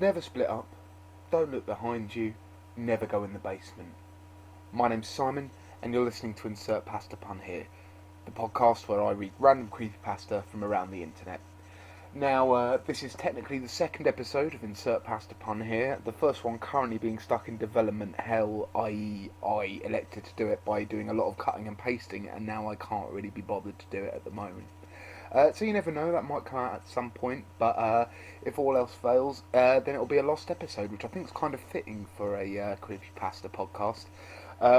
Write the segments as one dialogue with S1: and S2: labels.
S1: Never split up, don't look behind you, never go in the basement. My name's Simon, and you're listening to Insert Pasta Pun here, the podcast where I read random creepypasta from around the internet. Now, this is technically the second episode of Insert Pasta Pun here, the first one currently being stuck in development hell, i.e. I elected to do it by doing a lot of cutting and pasting, and now I can't really be bothered to do it at the moment. So you never know, that might come out at some point, but if all else fails, then it'll be a lost episode, which I think is kind of fitting for a creepypasta podcast.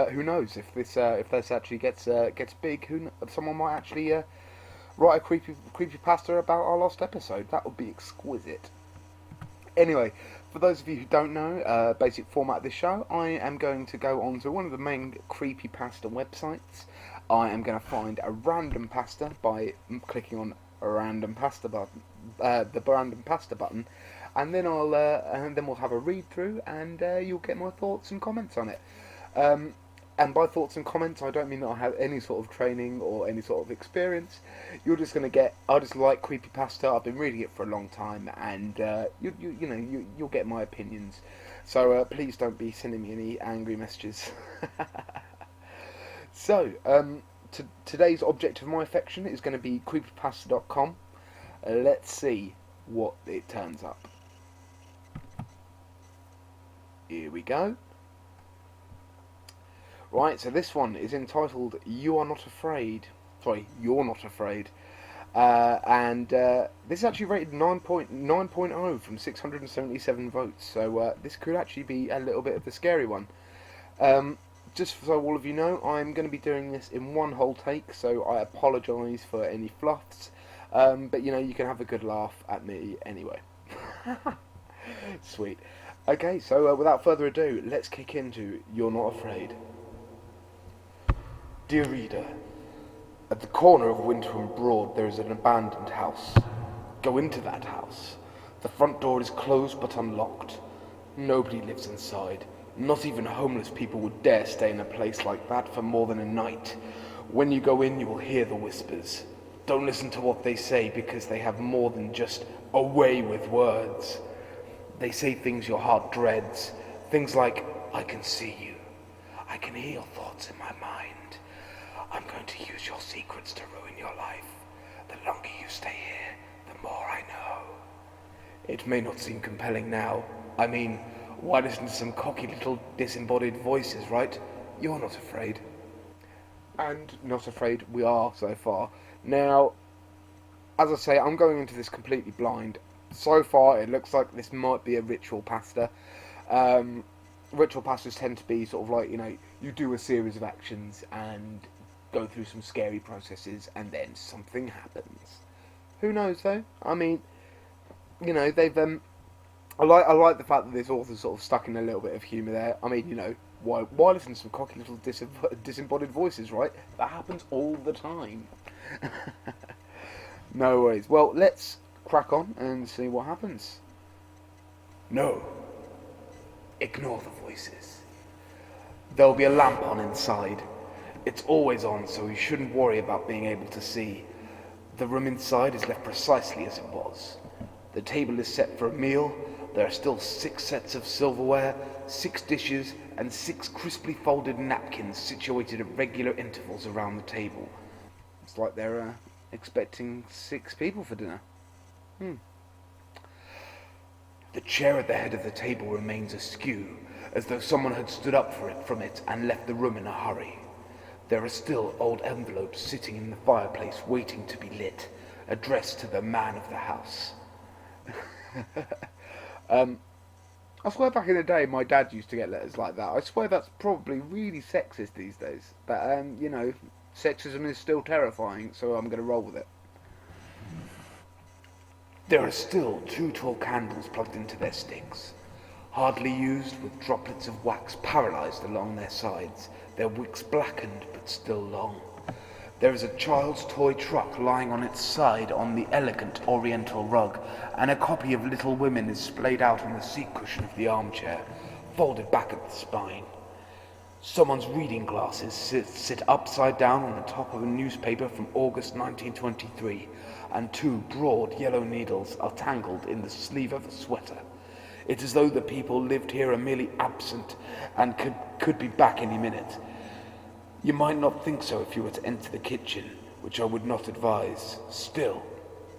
S1: Who knows, if this actually gets big, someone might actually write a creepypasta about our lost episode. That would be exquisite. Anyway, for those of you who don't know, basic format of this show, I am going to go on to one of the main creepypasta websites. I am going to find a random pasta by clicking on a random pasta button, the random pasta button, and then we'll have a read through, and you'll get my thoughts and comments on it. And by thoughts and comments, I don't mean that I have any sort of training or any sort of experience. You're just going to get, I just like creepypasta. I've been reading it for a long time, and you'll get my opinions. So please don't be sending me any angry messages. So, today's object of my affection is going to be creepypasta.com. Let's see what it turns up. Here we go. Right, so this one is entitled You're Not Afraid. You're Not Afraid. And this is actually rated 9.0 from 677 votes, so this could actually be a little bit of the scary one. Just so all of you know, I'm going to be doing this in one whole take, so I apologise for any fluffs, but you can have a good laugh at me anyway. Sweet. Okay, so without further ado, let's kick into You're Not Afraid. Dear reader, at the corner of Winter and Broad there is an abandoned house. Go into that house. The front door is closed but unlocked. Nobody lives inside. Not even homeless people would dare stay in a place like that for more than a night. When you go in, you will hear the whispers. Don't listen to what they say, because they have more than just a way with words. They say things your heart dreads. Things like, I can see you. I can hear your thoughts in my mind. I'm going to use your secrets to ruin your life. The longer you stay here, the more I know. It may not seem compelling now. I mean, why listen to some cocky little disembodied voices, right? You're not afraid. And not afraid we are so far. Now, as I say, I'm going into this completely blind. So far, it looks like this might be a ritual pasta. Ritual pastas tend to be sort of like, you do a series of actions and go through some scary processes, and then something happens. Who knows, though? I mean, they've I like the fact that this author's sort of stuck in a little bit of humour there. I mean, why listen to some cocky little disembodied voices, right? That happens all the time. No worries. Well, let's crack on and see what happens. No. Ignore the voices. There'll be a lamp on inside. It's always on, so you shouldn't worry about being able to see. The room inside is left precisely as it was. The table is set for a meal. There are still 6 sets of silverware, 6 dishes, and 6 crisply folded napkins situated at regular intervals around the table. It's like they're expecting 6 people for dinner. The chair at the head of the table remains askew, as though someone had stood up from it and left the room in a hurry. There are still old envelopes sitting in the fireplace waiting to be lit, addressed to the man of the house. I swear back in the day my dad used to get letters like that. I swear that's probably really sexist these days. But, sexism is still terrifying, so I'm going to roll with it. There are still 2 tall candles plugged into their sticks. Hardly used, with droplets of wax paralysed along their sides, their wicks blackened but still long. There is a child's toy truck lying on its side on the elegant oriental rug, and a copy of Little Women is splayed out on the seat cushion of the armchair, folded back at the spine. Someone's reading glasses sit upside down on the top of a newspaper from August 1923, and 2 broad yellow needles are tangled in the sleeve of a sweater. It's as though the people lived here are merely absent and could be back any minute. You might not think so if you were to enter the kitchen, which I would not advise. Still,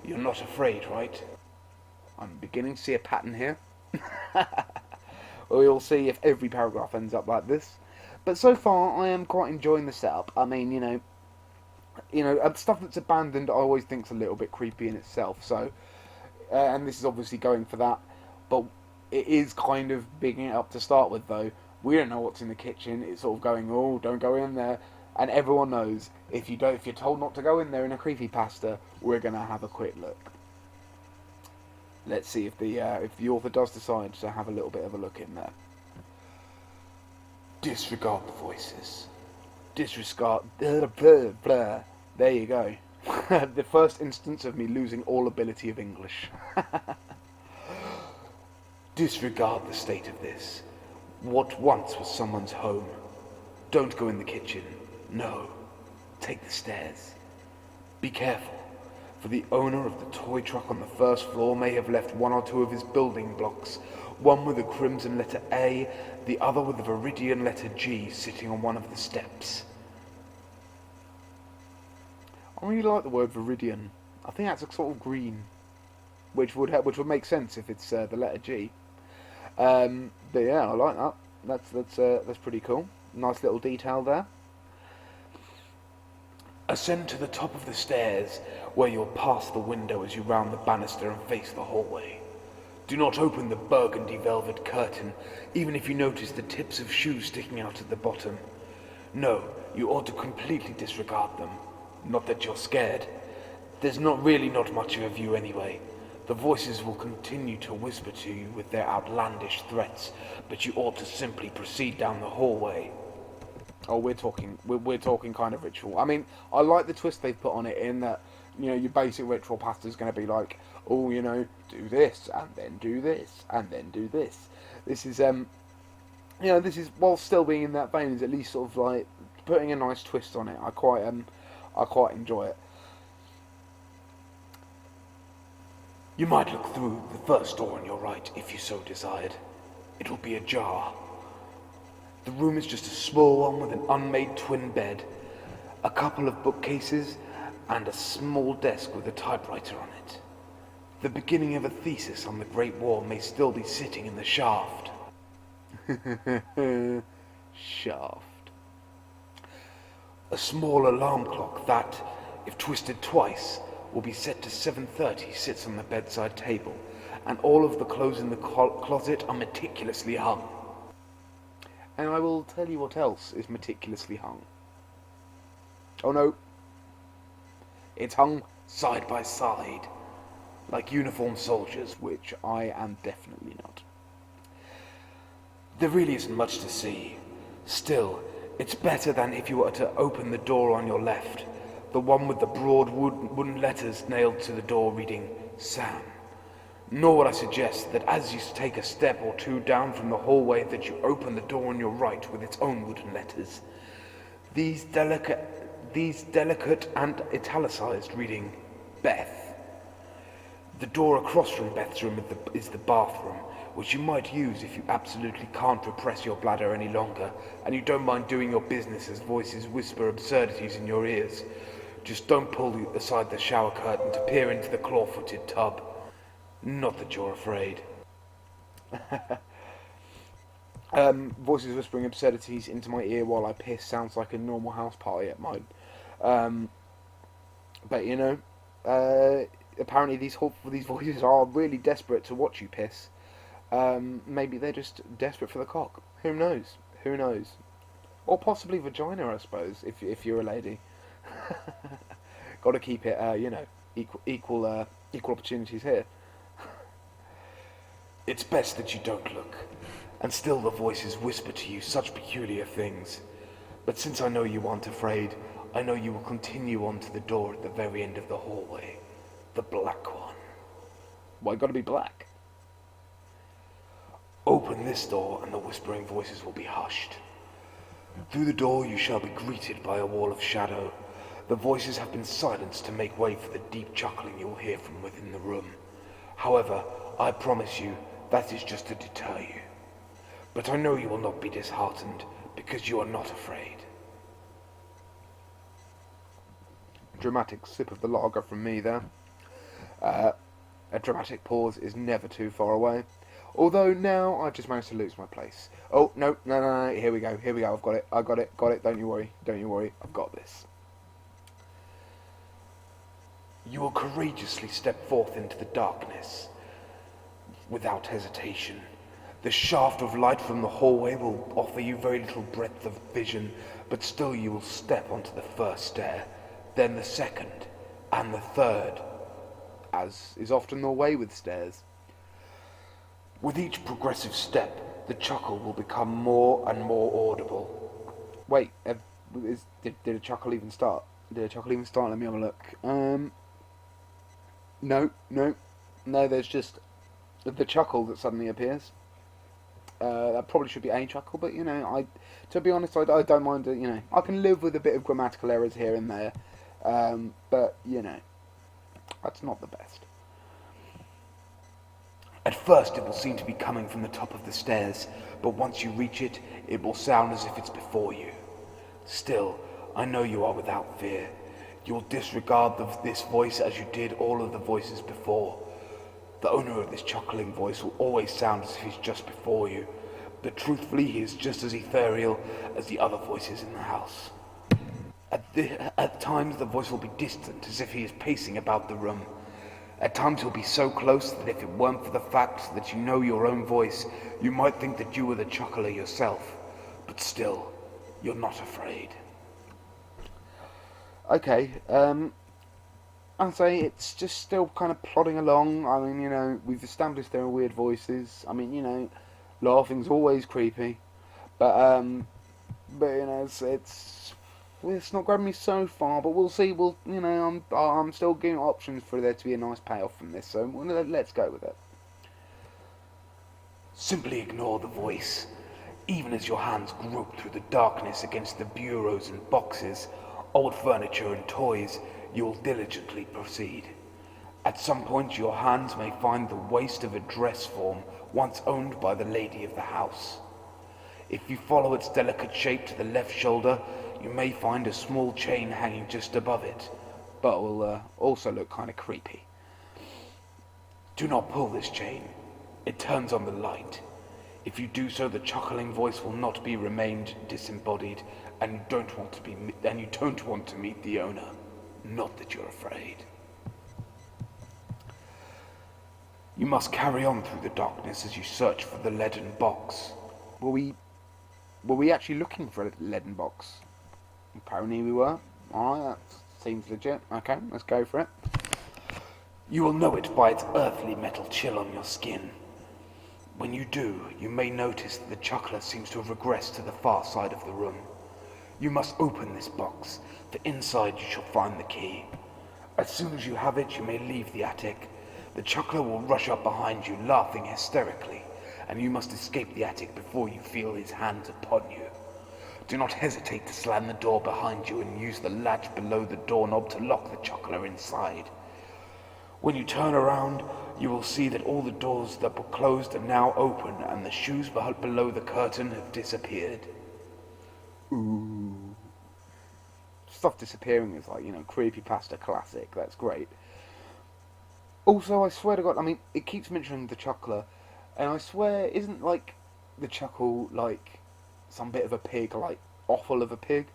S1: you're not afraid, right? I'm beginning to see a pattern here. We'll see if every paragraph ends up like this. But so far, I am quite enjoying the setup. I mean, stuff that's abandoned I always think's a little bit creepy in itself. So, and this is obviously going for that. But it is kind of bigging it up to start with, though. We don't know what's in the kitchen. It's sort of going, oh, don't go in there. And everyone knows if you're told not to go in there in a creepypasta, we're gonna have a quick look. Let's see if the author does decide to have a little bit of a look in there. Disregard the voices. Disregard. Blah, blah, blah. There you go. The first instance of me losing all ability of English. Disregard the state of this. What once was someone's home. Don't go in the kitchen. No. Take the stairs. Be careful, for the owner of the toy truck on the first floor may have left one or two of his building blocks, one with a crimson letter A, the other with a viridian letter G, sitting on one of the steps. I really like the word viridian. I think that's a sort of green, which would make sense if it's the letter G. But yeah, I like that. That's pretty cool. Nice little detail there. Ascend to the top of the stairs, where you'll pass the window as you round the banister and face the hallway. Do not open the burgundy velvet curtain, even if you notice the tips of shoes sticking out at the bottom. No, you ought to completely disregard them. Not that you're scared. There's not much of a view anyway. The voices will continue to whisper to you with their outlandish threats, but you ought to simply proceed down the hallway. Oh, we're talking kind of ritual. I mean, I like the twist they've put on it in that, your basic ritual pasta is going to be like, oh, do this, and then do this, and then do this. This is, this is, while still being in that vein, is at least sort of like putting a nice twist on it. I quite enjoy it. You might look through the first door on your right if you so desired. It will be ajar. The room is just a small one with an unmade twin bed, a couple of bookcases, and a small desk with a typewriter on it. The beginning of a thesis on the Great War may still be sitting in the shaft. Shaft. A small alarm clock that, if twisted twice, will be set to 7:30 sits on the bedside table, and all of the clothes in the closet are meticulously hung. And I will tell you what else is meticulously hung. Oh no. It's hung side by side, like uniformed soldiers, which I am definitely not. There really isn't much to see. Still, it's better than if you were to open the door on your left, the one with the broad wooden letters nailed to the door reading Sam. Nor would I suggest that as you take a step or two down from the hallway that you open the door on your right with its own wooden letters. These delicate and italicized reading Beth. The door across from Beth's room is the bathroom, which you might use if you absolutely can't repress your bladder any longer and you don't mind doing your business as voices whisper absurdities in your ears. Just don't pull aside the shower curtain to peer into the claw-footed tub. Not that you're afraid. Voices whispering absurdities into my ear while I piss sounds like a normal house party at mine. But apparently these voices are really desperate to watch you piss. Maybe they're just desperate for the cock. Who knows? Who knows? Or possibly vagina, I suppose, if you're a lady. Got to keep it, equal opportunities here. It's best that you don't look, and still the voices whisper to you such peculiar things. But since I know you aren't afraid, I know you will continue on to the door at the very end of the hallway. The black one. Why gotta be black? Open this door and the whispering voices will be hushed. Through the door you shall be greeted by a wall of shadow. The voices have been silenced to make way for the deep chuckling you will hear from within the room. However, I promise you, That is just to deter you. But I know you will not be disheartened, because you are not afraid. Dramatic sip of the lager from me there. A dramatic pause is never too far away. Although now I just managed to lose my place. Oh, no, here we go, I've got it, don't you worry, I've got this. You will courageously step forth into the darkness without hesitation. The shaft of light from the hallway will offer you very little breadth of vision, but still you will step onto the first stair, then the second, and the third, as is often the way with stairs. With each progressive step, the chuckle will become more and more audible. Wait, did a chuckle even start? Let me have a look. No, there's just the chuckle that suddenly appears. That probably should be a chuckle, but to be honest, I don't mind it. I can live with a bit of grammatical errors here and there, but that's not the best. At first it will seem to be coming from the top of the stairs, but once you reach it, it will sound as if it's before you. Still, I know you are without fear. You will disregard this voice as you did all of the voices before. The owner of this chuckling voice will always sound as if he's just before you, but truthfully he is just as ethereal as the other voices in the house. At times the voice will be distant, as if he is pacing about the room. At times he'll be so close that if it weren't for the fact that you know your own voice, you might think that you were the chuckler yourself. But still, you're not afraid. Okay, I'd say it's just still kind of plodding along. I mean, we've established there are weird voices. I mean, laughing's always creepy. But it's not grabbing me so far, but we'll see. I'm still giving options for there to be a nice payoff from this, so let's go with it. Simply ignore the voice. Even as your hands grope through the darkness against the bureaus and boxes, old furniture and toys, you will diligently proceed. At some point your hands may find the waist of a dress form once owned by the lady of the house. If you follow its delicate shape to the left shoulder, you may find a small chain hanging just above it, but it will also look kind of creepy. Do not pull this chain. It turns on the light. If you do so, the chuckling voice will not be remained disembodied, and you don't want to meet the owner. Not that you're afraid. You must carry on through the darkness as you search for the leaden box. Were we actually looking for a leaden box? Apparently we were. Alright, that seems legit. Okay, let's go for it. You will know it by its earthly metal chill on your skin. When you do, you may notice that the chuckler seems to have regressed to the far side of the room. You must open this box, for inside you shall find the key. As soon as you have it, you may leave the attic. The chuckler will rush up behind you, laughing hysterically, and you must escape the attic before you feel his hands upon you. Do not hesitate to slam the door behind you and use the latch below the doorknob to lock the chuckler inside. When you turn around, you will see that all the doors that were closed are now open, and the shoes below the curtain have disappeared. Ooh. Stuff disappearing is like, creepypasta classic. That's great. Also, I swear to God, I mean, it keeps mentioning the chuckler, and I swear, isn't, the chuckle, some bit of a pig, offal of a pig?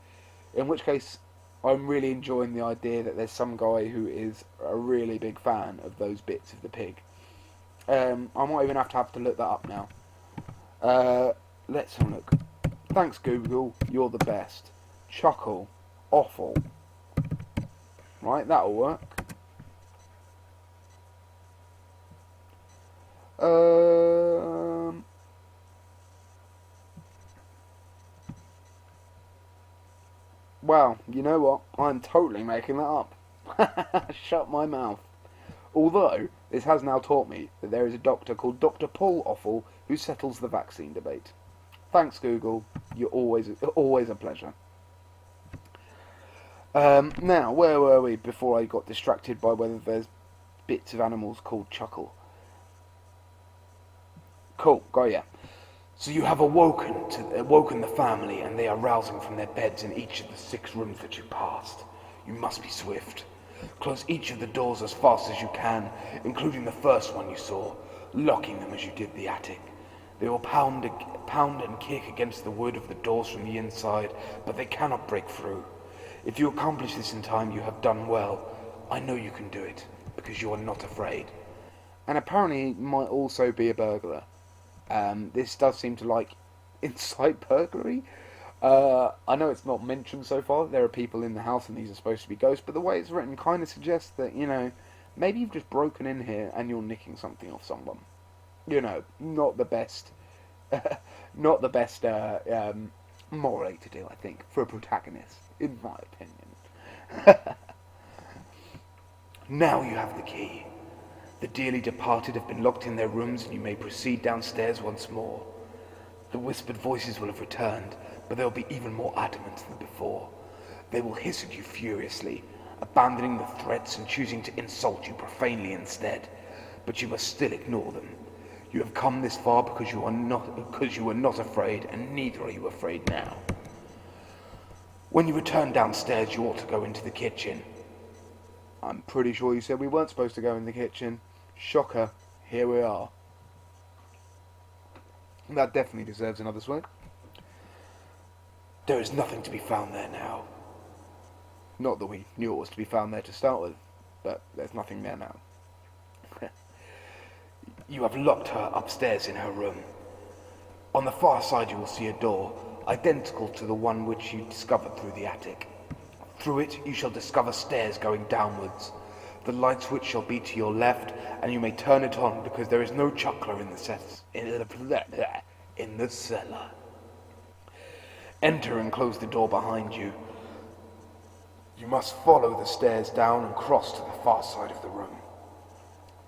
S1: In which case, I'm really enjoying the idea that there's some guy who is a really big fan of those bits of the pig. I might even have to look that up now. Let's have a look. Thanks, Google, you're the best. Chuckle. Offal. Right, that'll work. Wow, you know what? I'm totally making that up. Shut my mouth. Although, this has now taught me that there is a doctor called Dr. Paul Offal who settles the vaccine debate. Thanks, Google. You're always a pleasure. Now, where were we before I got distracted by whether there's bits of animals called chuckle? Cool, got ya. So you have awoken the family, and they are rousing from their beds in each of the 6 rooms that you passed. You must be swift. Close each of the doors as fast as you can, including the first one you saw, locking them as you did the attic. They will pound and kick against the wood of the doors from the inside, but they cannot break through. If you accomplish this in time, you have done well. I know you can do it, because you are not afraid. And apparently he might also be a burglar. This does seem to like incite burglary. I know it's not mentioned so far. There are people in the house and these are supposed to be ghosts, but the way it's written kind of suggests that, maybe you've just broken in here and you're nicking something off someone. Not the best, not the best morally to do, I think, for a protagonist, in my opinion. Now you have the key. The dearly departed have been locked in their rooms, and you may proceed downstairs once more. The whispered voices will have returned, but they'll be even more adamant than before. They will hiss at you furiously, abandoning the threats and choosing to insult you profanely instead. But you must still ignore them. You have come this far because you were not afraid, and neither are you afraid now. When you return downstairs, you ought to go into the kitchen. I'm pretty sure you said we weren't supposed to go in the kitchen. Shocker, here we are. That definitely deserves another swing. There is nothing to be found there now. Not that we knew it was to be found there to start with, but there's nothing there now. You have locked her upstairs in her room. On the far side you will see a door, identical to the one which you discovered through the attic. Through it you shall discover stairs going downwards. The light switch shall be to your left, and you may turn it on because there is no chuckler in the cellar. Enter and close the door behind you. You must follow the stairs down and cross to the far side of the room.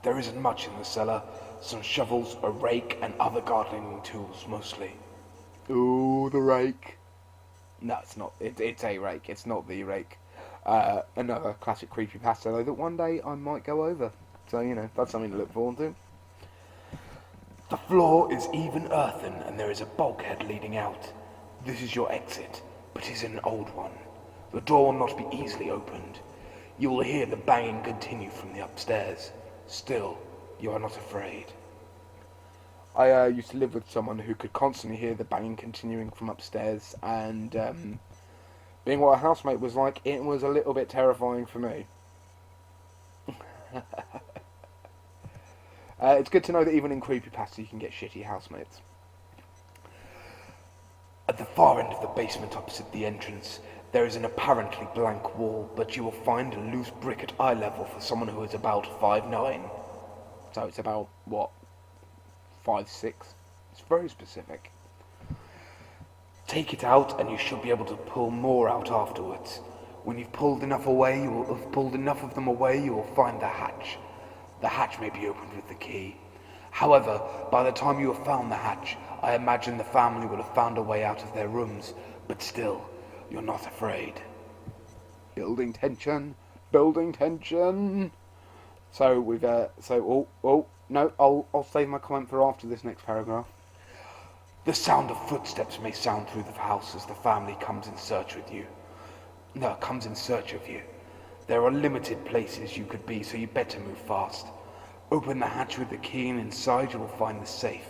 S1: There isn't much in the cellar, some shovels, a rake, and other gardening tools mostly. Ooh, the rake. No, it's not. It's a rake. It's not the rake. Another classic creepypasta, though, that one day I might go over. So, that's something to look forward to. The floor is even earthen, and there is a bulkhead leading out. This is your exit, but it is an old one. The door will not be easily opened. You will hear the banging continue from the upstairs. Still, you are not afraid. I used to live with someone who could constantly hear the banging continuing from upstairs, and being what a housemate was like, it was a little bit terrifying for me. It's good to know that even in creepypasta you can get shitty housemates. At the far end of the basement opposite the entrance, there is an apparently blank wall, but you will find a loose brick at eye level for someone who is about 5'9". So it's about, 5'6". It's very specific. Take it out and you should be able to pull more out afterwards. When you've pulled enough of them away, you will find the hatch. The hatch may be opened with the key. However, by the time you have found the hatch, I imagine the family will have found a way out of their rooms, but still, you're not afraid. Building tension, building tension. So we've I'll save my comment for after this next paragraph. The sound of footsteps may sound through the house as the family comes in search of you. There are limited places you could be, so you better move fast. Open the hatch with the key, and inside you will find the safe.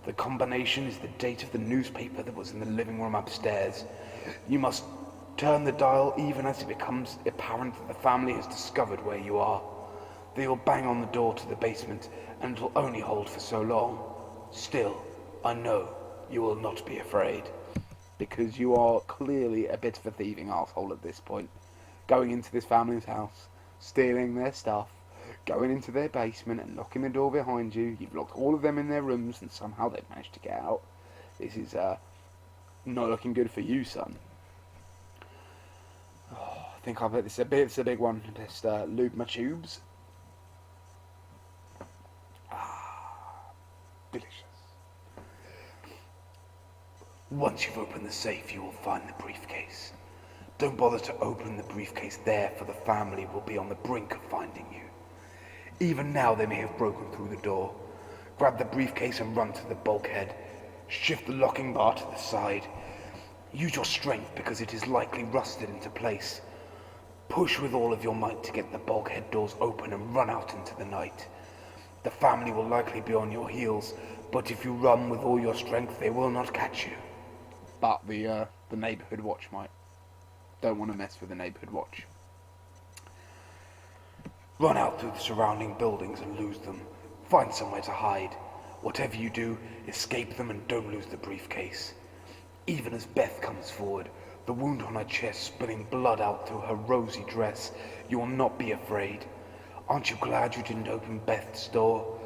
S1: The combination is the date of the newspaper that was in the living room upstairs. You must turn the dial even as it becomes apparent that the family has discovered where you are. They will bang on the door to the basement, and it will only hold for so long. Still, I know you will not be afraid. Because you are clearly a bit of a thieving arsehole at this point. Going into this family's house, stealing their stuff, going into their basement and locking the door behind you. You've locked all of them in their rooms and somehow they've managed to get out. This is not looking good for you, son. Oh, I think I bet this is a big one. Just lube my tubes. Delicious. Once you've opened the safe, you will find the briefcase. Don't bother to open the briefcase there, for the family will be on the brink of finding you. Even now they may have broken through the door. Grab the briefcase and run to the bulkhead. Shift the locking bar to the side. Use your strength because it is likely rusted into place. Push with all of your might to get the bulkhead doors open and run out into the night. The family will likely be on your heels, but if you run with all your strength, they will not catch you. But the neighbourhood watch might. Don't want to mess with the neighbourhood watch. Run out through the surrounding buildings and lose them. Find somewhere to hide. Whatever you do, escape them and don't lose the briefcase. Even as Beth comes forward, the wound on her chest spilling blood out through her rosy dress, you will not be afraid. Aren't you glad you didn't open Beth's door?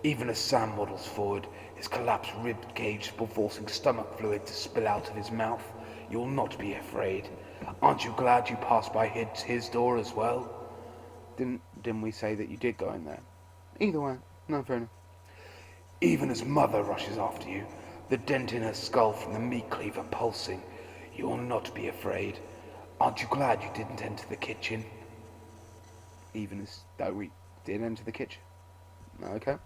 S1: Even as Sam waddles forward, his collapsed rib cage forcing stomach fluid to spill out of his mouth, you will not be afraid. Aren't you glad you passed by his door as well? Didn't we say that you did go in there? Either way, no, fair enough. Even as Mother rushes after you, the dent in her skull from the meat cleaver pulsing, you will not be afraid. Aren't you glad you didn't enter the kitchen? Even as though we did enter the kitchen. Okay.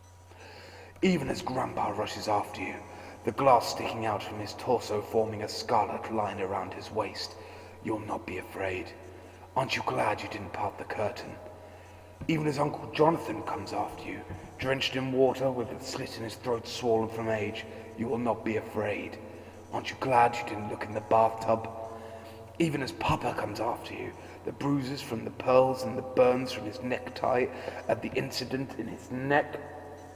S1: Even as Grandpa rushes after you, the glass sticking out from his torso forming a scarlet line around his waist, you'll not be afraid. Aren't you glad you didn't part the curtain? Even as Uncle Jonathan comes after you, drenched in water with a slit in his throat swollen from age, you will not be afraid. Aren't you glad you didn't look in the bathtub? Even as Papa comes after you, the bruises from the pearls and the burns from his necktie at the incident in his neck,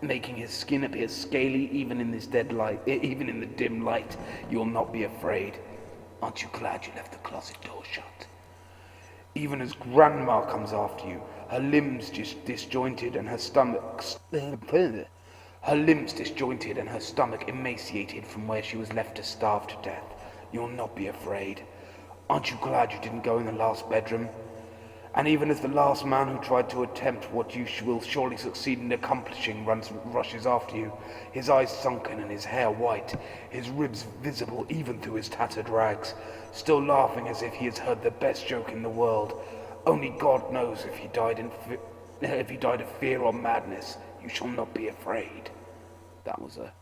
S1: making his skin appear scaly even in this even in the dim light, you will not be afraid. Aren't you glad you left the closet door shut? Even as Grandma comes after you, her limbs disjointed and her stomach emaciated from where she was left to starve to death, you will not be afraid. Aren't you glad you didn't go in the last bedroom? And even as the last man who tried to attempt what you will surely succeed in accomplishing rushes after you, his eyes sunken and his hair white, his ribs visible even through his tattered rags, still laughing as if he has heard the best joke in the world. Only God knows if he died of fear or madness, you shall not be afraid. That was a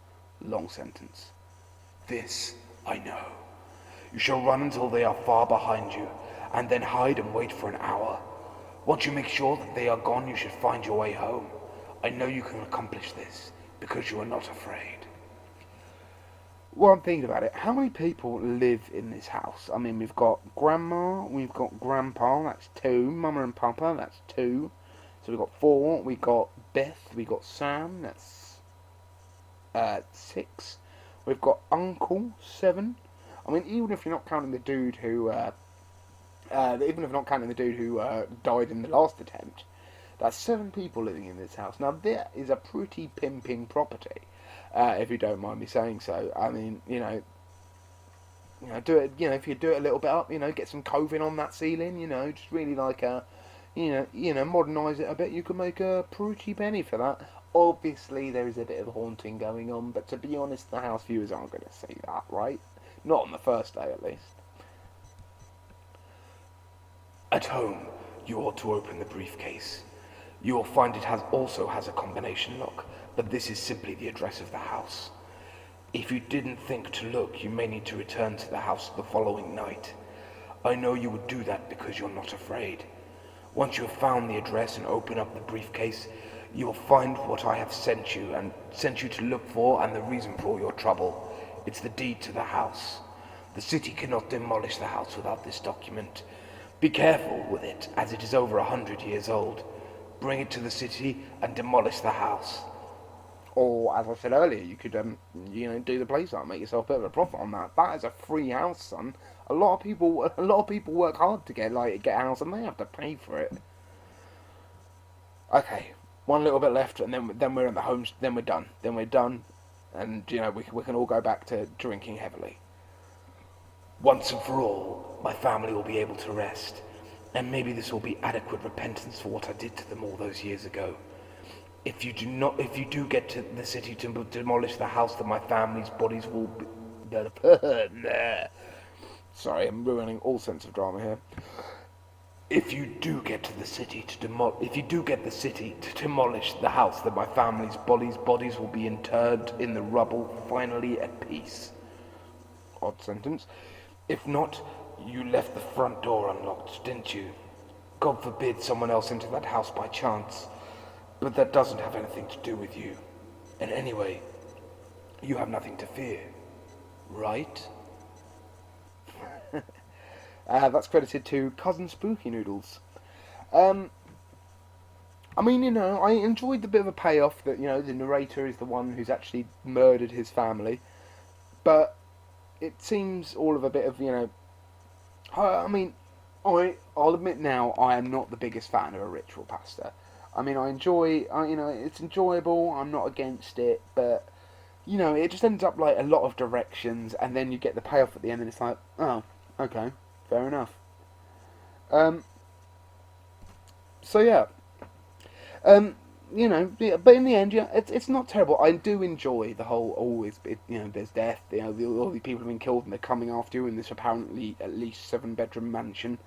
S1: long sentence. This I know. You shall run until they are far behind you, and then hide and wait for an hour. Once you make sure that they are gone, you should find your way home. I know you can accomplish this, because you are not afraid. Well, I'm thinking about it. How many people live in this house? I mean, we've got Grandma, we've got Grandpa, that's 2. Mama and Papa, that's 2. So we've got 4. We've got Beth, we've got Sam, that's 6. We've got Uncle, 7. I mean, even if you're not counting the dude who died in the last attempt, that's 7 people living in this house. Now, that is a pretty pimping property, if you don't mind me saying so. I mean, do it. If you do it a little bit up, get some coving on that ceiling. Just really like modernise it a bit. You can make a pretty penny for that. Obviously, there is a bit of haunting going on, but to be honest, the house viewers aren't going to see that, right? Not on the first day, at least. At home, you ought to open the briefcase. You will find it also has a combination lock, but this is simply the address of the house. If you didn't think to look, you may need to return to the house the following night. I know you would do that because you're not afraid. Once you have found the address and open up the briefcase, you will find what I have sent you to look for and the reason for all your trouble. It's the deed to the house. The city cannot demolish the house without this document. Be careful with it, as it is over 100 years old. Bring it to the city and demolish the house. Or, as I said earlier, you could, do the place up, make yourself a bit of a profit on that. That is a free house, son. A lot of people work hard to get a house, and they have to pay for it. Okay, one little bit left, and then we're in the homes. Then we're done. And we can all go back to drinking heavily. Once and for all, my family will be able to rest, and maybe this will be adequate repentance for what I did to them all those years ago. If you do get to the city to demolish the house, then my family's bodies will be... Sorry, I'm ruining all sense of drama here. If you do get to the city if you do get the city to demolish the house, then my family's bodies will be interred in the rubble, finally at peace. Odd sentence. If not, you left the front door unlocked, didn't you? God forbid someone else entered that house by chance. But that doesn't have anything to do with you. And anyway, you have nothing to fear, right? That's credited to CousinSpookyNoodles. I mean, I enjoyed the bit of a payoff that, the narrator is the one who's actually murdered his family. But it seems all of a bit of, I mean, I'll admit now, I am not the biggest fan of a ritual pasta. I mean, it's enjoyable, I'm not against it, but, it just ends up like a lot of directions, and then you get the payoff at the end, and it's like, oh, okay, fair enough. So yeah, yeah, but in the end, yeah, it's not terrible. I do enjoy the whole always, there's death, all the people have been killed, and they're coming after you in this apparently at least 7-bedroom mansion.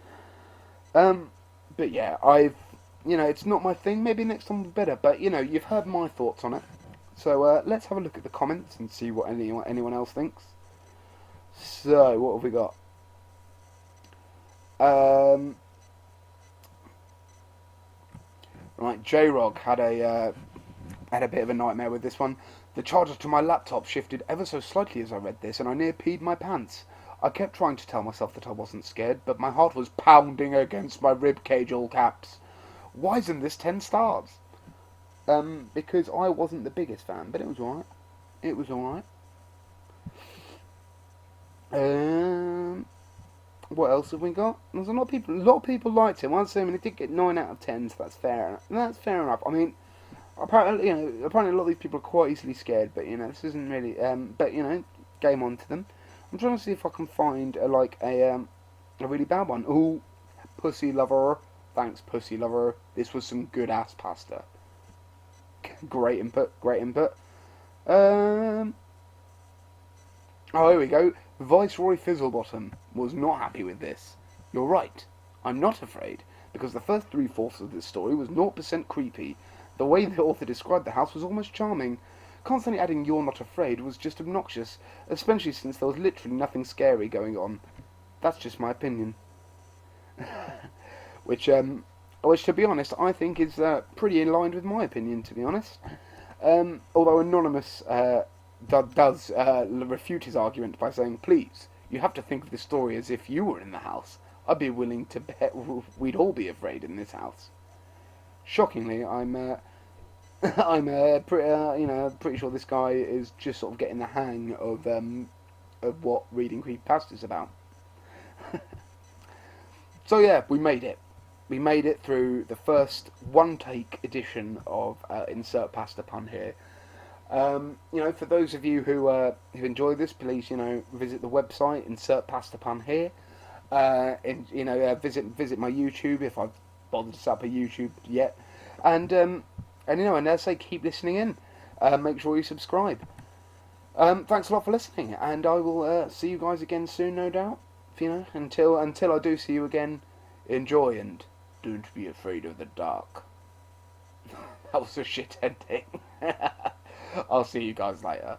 S1: But yeah, it's not my thing. Maybe next time will be better. But you've heard my thoughts on it. So let's have a look at the comments and see what anyone else thinks. So what have we got? Right, J-Rog had a bit of a nightmare with this one. The charger to my laptop shifted ever so slightly as I read this, and I near peed my pants. I kept trying to tell myself that I wasn't scared, but my heart was pounding against my rib cage, all caps. Why isn't this 10 stars? Because I wasn't the biggest fan, but it was alright. It was alright. What else have we got? There's a lot of people liked him. I'd say, it did get 9 out of 10, so that's fair. That's fair enough. I mean, apparently a lot of these people are quite easily scared, but this isn't really. But game on to them. I'm trying to see if I can find a really bad one. Ooh, Pussy Lover. Thanks, Pussy Lover. This was some good ass pasta. Great input. Oh, here we go. Viceroy Fizzlebottom was not happy with this. You're right. I'm not afraid, because the first 3/4 of this story was 0% creepy. The way the author described the house was almost charming. Constantly adding "you're not afraid" was just obnoxious, especially since there was literally nothing scary going on. That's just my opinion. which, to be honest, I think is pretty in line with my opinion, to be honest. Although Anonymous does refute his argument by saying, please, you have to think of this story as if you were in the house. I'd be willing to bet we'd all be afraid in this house. Shockingly, I'm pretty sure this guy is just sort of getting the hang of what reading creepypasta is about. So yeah, we made it. We made it through the first one-take edition of Insert Pasta Pun here. For those of you who enjoyed this, please, visit the website, Insert Pasta Pun here. Visit my YouTube if I've bothered to set up a YouTube yet. And as I say, keep listening in. Make sure you subscribe. Thanks a lot for listening, and I will see you guys again soon, no doubt. Until I do see you again, enjoy and don't be afraid of the dark. That was a shit ending. I'll see you guys later.